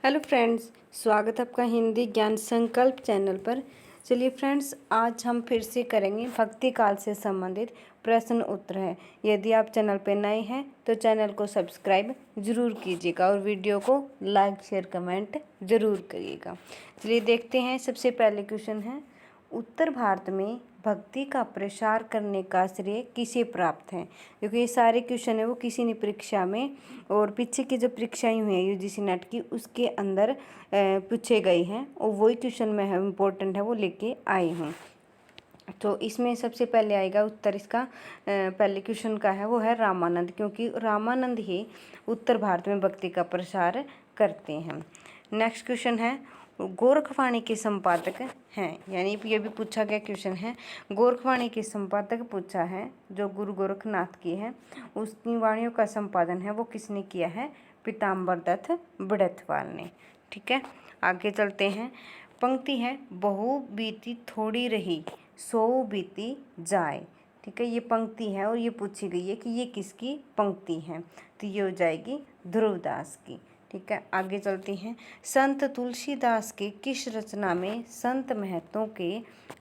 Hello friends, स्वागत है आपका हिंदी ज्ञान संकल्प चैनल पर। चलिए फ्रेंड्स, आज हम फिर से करेंगे भक्ति काल से संबंधित प्रश्न उत्तर है। यदि आप चैनल पर नए हैं तो चैनल को सब्सक्राइब जरूर कीजिएगा और वीडियो को लाइक शेयर कमेंट जरूर करिएगा। चलिए देखते हैं। सबसे पहले क्वेश्चन है, उत्तर भारत में भक्ति का प्रसार करने का श्रेय किसे प्राप्त है। क्योंकि ये सारे क्वेश्चन है वो किसी ने परीक्षा में और पीछे की जो परीक्षाएं हुई हैं यूजीसी नेट की उसके अंदर पूछे गए हैं और वही क्वेश्चन में है इम्पोर्टेंट है वो लेके आई हूँ। तो इसमें सबसे पहले आएगा उत्तर इसका पहले क्वेश्चन का है वो है रामानंद, क्योंकि रामानंद ही उत्तर भारत में भक्ति का प्रसार करते हैं। नेक्स्ट क्वेश्चन है, गोरखवाणी के संपादक हैं, यानी ये भी पूछा गया क्वेश्चन है। गोरखवाणी के संपादक पूछा है जो गुरु गोरखनाथ की है, उसकी वाणियों का संपादन है वो किसने किया है, पीताम्बर दत्त बड़थवाल ने। ठीक है, आगे चलते हैं। पंक्ति है, बहु बीती थोड़ी रही सो बीती जाए। ठीक है, ये पंक्ति है और ये पूछी गई है कि ये किसकी पंक्ति है, तो ये हो जाएगी ध्रुवदास की। ठीक है, आगे चलते हैं। संत तुलसीदास के किस रचना में संत महतों के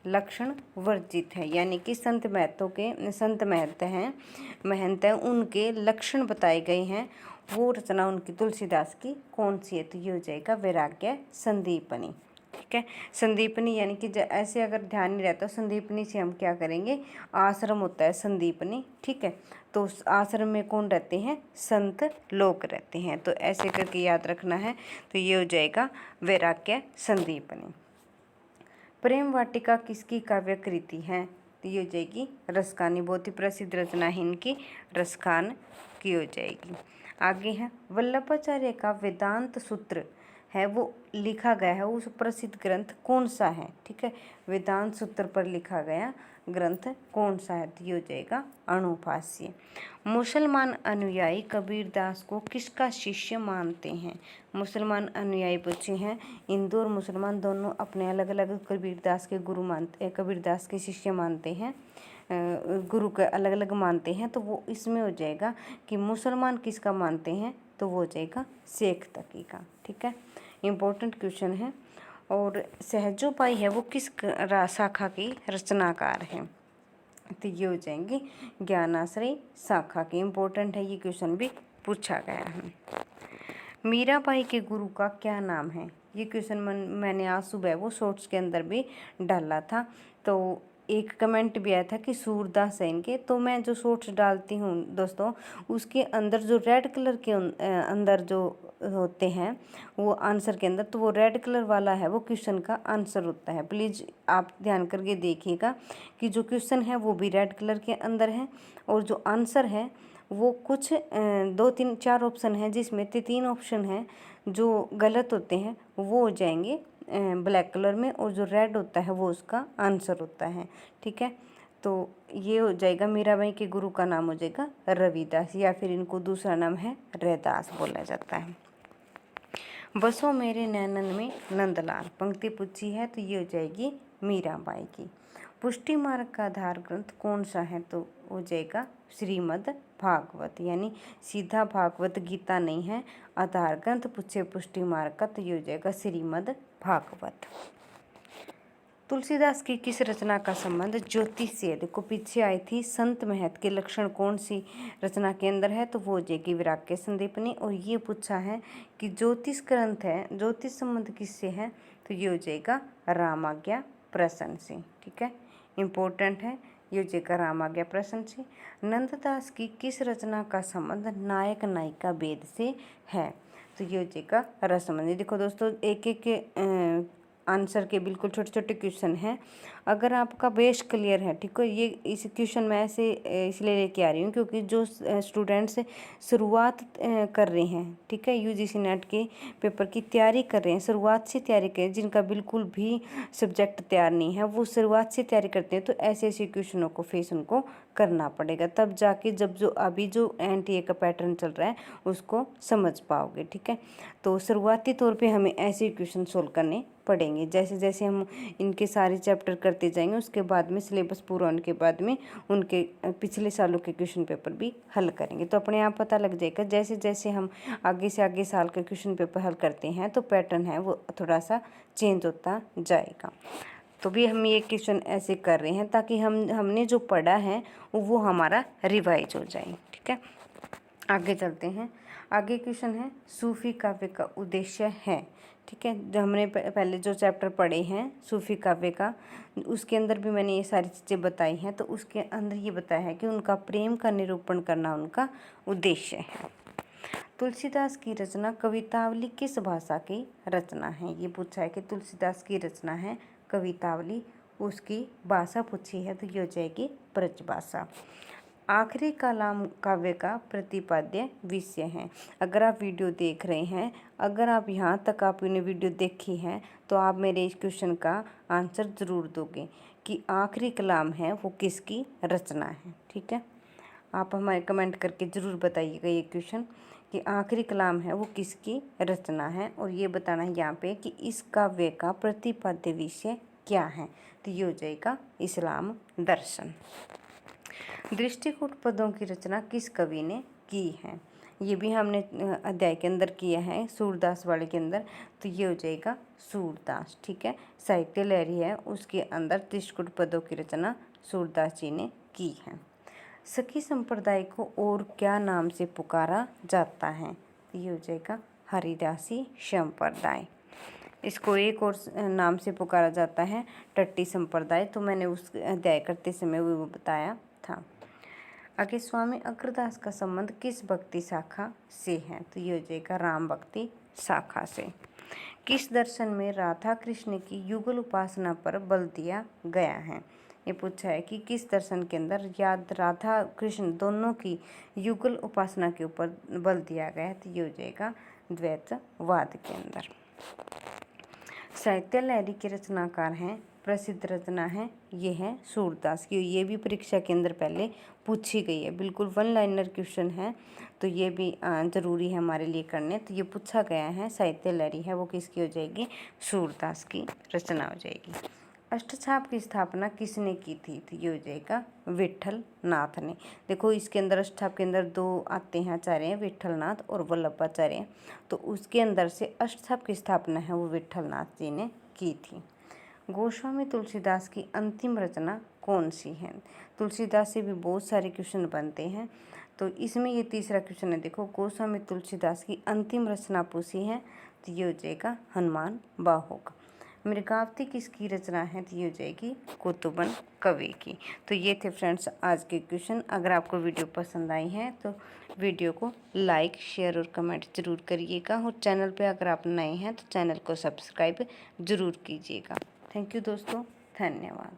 लक्षण वर्जित है, यानी कि संत महंत हैं उनके लक्षण बताए गए हैं, वो रचना उनकी तुलसीदास की कौन सी है, तो ये हो जाएगा वैराग्य संदीपनी। ठीक है, संदीपनी यानी कि ऐसे अगर ध्यान नहीं रहता संदीपनी से हम क्या करेंगे, आश्रम होता है संदीपनी। ठीक है, तो उस आश्रम में कौन रहते हैं, संत लोग रहते हैं, तो ऐसे करके याद रखना है। तो ये हो जाएगा वैराग्य संदीपनी। प्रेम वाटिका किसकी काव्य कृति है, तो ये हो जाएगी रसखानी, बहुत ही प्रसिद्ध रचना है इनकी, रसखान की हो जाएगी। आगे है, वल्लभाचार्य का वेदांत सूत्र है वो लिखा गया है उस प्रसिद्ध ग्रंथ कौन सा है। ठीक है, वेदांत सूत्र पर लिखा गया ग्रंथ कौन सा है, तो ये हो जाएगा अणुभाष्य। मुसलमान अनुयायी कबीरदास को किसका शिष्य मानते हैं। मुसलमान अनुयायी पूछे हैं, हिंदू और मुसलमान दोनों अपने अलग अलग कबीरदास के गुरु मानते, कबीरदास के शिष्य मानते हैं, गुरु के अलग अलग मानते हैं, तो वो इसमें हो जाएगा कि मुसलमान किसका मानते हैं, तो वो हो जाएगा शेख तकी का। ठीक है, इम्पोर्टेंट क्वेश्चन है। और सहजोपाई है वो किस शाखा की रचनाकार है, तो ये हो जाएंगे ज्ञानाश्रय शाखा के। इम्पोर्टेंट है, ये क्वेश्चन भी पूछा गया है। मीराबाई के गुरु का क्या नाम है, ये क्वेश्चन मैंने आज सुबह वो शॉर्ट्स के अंदर भी डाला था, तो एक कमेंट भी आया था कि सूरदास है इनके, तो मैं जो शॉर्ट्स डालती हूँ दोस्तों उसके अंदर जो रेड कलर के अंदर जो होते हैं वो आंसर के अंदर, तो वो रेड कलर वाला है वो क्वेश्चन का आंसर होता है। प्लीज़ आप ध्यान करके देखिएगा कि जो क्वेश्चन है वो भी रेड कलर के अंदर है और जो आंसर है वो कुछ 2 3 4 ऑप्शन है जिसमें 3 ऑप्शन है जो गलत होते हैं वो हो जाएंगे ब्लैक कलर में, और जो रेड होता है वो उसका आंसर होता है। ठीक है, तो ये हो जाएगा मीराबाई के गुरु का नाम हो जाएगा रविदास, या फिर इनको दूसरा नाम है रैदास बोला जाता है। बसो मेरे नैनन में नंदलाल पंक्ति पूछी है, तो ये हो जाएगी मीराबाई की। पुष्टि मार्ग का आधार ग्रंथ कौन सा है, तो हो जाएगा श्रीमद् भागवत, यानी सीधा भागवत गीता नहीं है, आधार ग्रंथ पूछे पुष्टि मार्ग का, तो ये हो जाएगा श्रीमद् भागवत। तुलसीदास की किस रचना का संबंध ज्योतिष से, देखो पीछे आई थी संत महत के लक्षण कौन सी रचना के अंदर है, तो वो हो जाएगी वैराग्य संदीपनी। और ये पूछा है कि ज्योतिष ग्रंथ है, ज्योतिष संबंध किससे है, तो ये हो जाएगा रामाज्ञा प्रसन्न से। ठीक है, इम्पोर्टेंट है, ये हो जाएगा रामाज्ञा प्रसन्न से। नंददास की किस रचना का संबंध नायक नायिका भेद से है, तो ये हो जाएगा रसमंजरी। देखो दोस्तों एक एक आंसर के बिल्कुल छोटे छोटे क्वेश्चन हैं, अगर आपका बेस क्लियर है, ठीक है, ये इस क्वेश्चन मैं ऐसे इसलिए लेके आ रही हूँ क्योंकि जो स्टूडेंट्स शुरुआत कर रहे हैं, ठीक है, यूजीसी नेट के पेपर की तैयारी कर रहे हैं, शुरुआत से तैयारी करें, जिनका बिल्कुल भी सब्जेक्ट तैयार नहीं है वो शुरुआत से तैयारी करते हैं, तो ऐसे ऐसे क्वेश्चनों को फेस उनको करना पड़ेगा, तब जाके जब जो अभी जो एनटीए का पैटर्न चल रहा है उसको समझ पाओगे। ठीक है, तो शुरुआती तौर पे हमें ऐसे क्वेश्चन सोल्व करने पड़ेंगे, जैसे जैसे हम इनके सारे चैप्टर करते करते जाएंगे। उसके बाद में सिलेबस पूरा होने के बाद में उनके पिछले सालों के क्वेश्चन पेपर भी हल करेंगे। तो अपने आप पता लग जाएगा, जैसे जैसे हम आगे से आगे साल के क्वेश्चन पेपर हल करते हैं तो पैटर्न है वो थोड़ा सा चेंज होता जाएगा। तो भी हम ये क्वेश्चन ऐसे कर रहे हैं ताकि हमने जो पढ़ा है वो हमारा रिवाइज हो जाए। ठीक है, आगे चलते हैं। आगे क्वेश्चन है सूफी काव्य का उद्देश्य है। ठीक है, जो हमने पहले जो चैप्टर पढ़े हैं सूफी काव्य का, उसके अंदर भी मैंने ये सारी चीज़ें बताई हैं। तो उसके अंदर ये बताया है कि उनका प्रेम का निरूपण करना उनका उद्देश्य है। तुलसीदास की रचना कवितावली किस भाषा की रचना है? ये पूछा है कि तुलसीदास की रचना है कवितावली, उसकी भाषा पूछी है तो ये हो जाएगी ब्रज भाषा। आखिरी कलाम काव्य का प्रतिपाद्य विषय है। अगर आप वीडियो देख रहे हैं, अगर आप यहाँ तक आपने वीडियो देखी है तो आप मेरे इस क्वेश्चन का आंसर ज़रूर दोगे कि आखिरी कलाम है वो किसकी रचना है। ठीक है, आप हमारे कमेंट करके ज़रूर बताइएगा ये क्वेश्चन कि आखिरी कलाम है वो किसकी रचना है, और ये बताना है यहाँ पे कि इस काव्य का प्रतिपाद्य विषय क्या है। तो ये हो जाएगा इस्लाम दर्शन। दृष्टिकूट पदों की रचना किस कवि ने की है? ये भी हमने अध्याय के अंदर किया है, सूरदास वाले के अंदर। तो ये हो जाएगा सूरदास। ठीक है, साहित्य लहरी है, उसके अंदर दृष्टिकूट पदों की रचना सूरदास जी ने की है। सखी संप्रदाय को और क्या नाम से पुकारा जाता है? तो ये हो जाएगा हरिदासी संप्रदाय। इसको एक और नाम से पुकारा जाता है टट्टी संप्रदाय। तो मैंने उस अध्याय करते समय वो बताया था। आगे स्वामी अग्रदास का संबंध किस भक्ति शाखा से है? तो ये हो जाएगा राम भक्ति शाखा से। किस दर्शन में राधा कृष्ण की युगल उपासना पर बल दिया गया है? ये पूछा है कि किस दर्शन के अंदर याद राधा कृष्ण दोनों की युगल उपासना के ऊपर बल दिया गया है। तो ये हो जाएगा द्वैतवाद के अंदर। साहित्य लहरी के रचनाकार हैं, प्रसिद्ध रचना है ये है सूरदास की। ये भी परीक्षा के अंदर पहले पूछी गई है, बिल्कुल वन लाइनर क्वेश्चन है, तो ये भी ज़रूरी है हमारे लिए करने। तो ये पूछा गया है साहित्य लहरी है वो किसकी हो जाएगी? सूरदास की रचना हो जाएगी। अष्टछाप की स्थापना किसने की थी? तो ये हो जाएगा विठल नाथ ने। देखो इसके अंदर अष्टछाप के अंदर दो आते हैं आचार्य हैं, विठल नाथ और वल्लभाचार्य। तो उसके अंदर से अष्टछाप की स्थापना है वो विठल नाथ जी ने की थी। गोस्वामी तुलसीदास की अंतिम रचना कौन सी है? तुलसीदास से भी बहुत सारे क्वेश्चन बनते हैं, तो इसमें ये तीसरा क्वेश्चन है। देखो गोस्वामी तुलसीदास की अंतिम रचना पूछी है तो ये हो जाएगा हनुमान बाहुक। मृगावती किसकी रचना है? तो ये हो जाएगी कुतुबन कवि की। तो ये थे फ्रेंड्स आज के क्वेश्चन। अगर आपको वीडियो पसंद आई है तो वीडियो को लाइक शेयर और कमेंट ज़रूर करिएगा, और चैनल पे अगर आप नए हैं तो चैनल को सब्सक्राइब ज़रूर कीजिएगा। थैंक यू दोस्तों, धन्यवाद।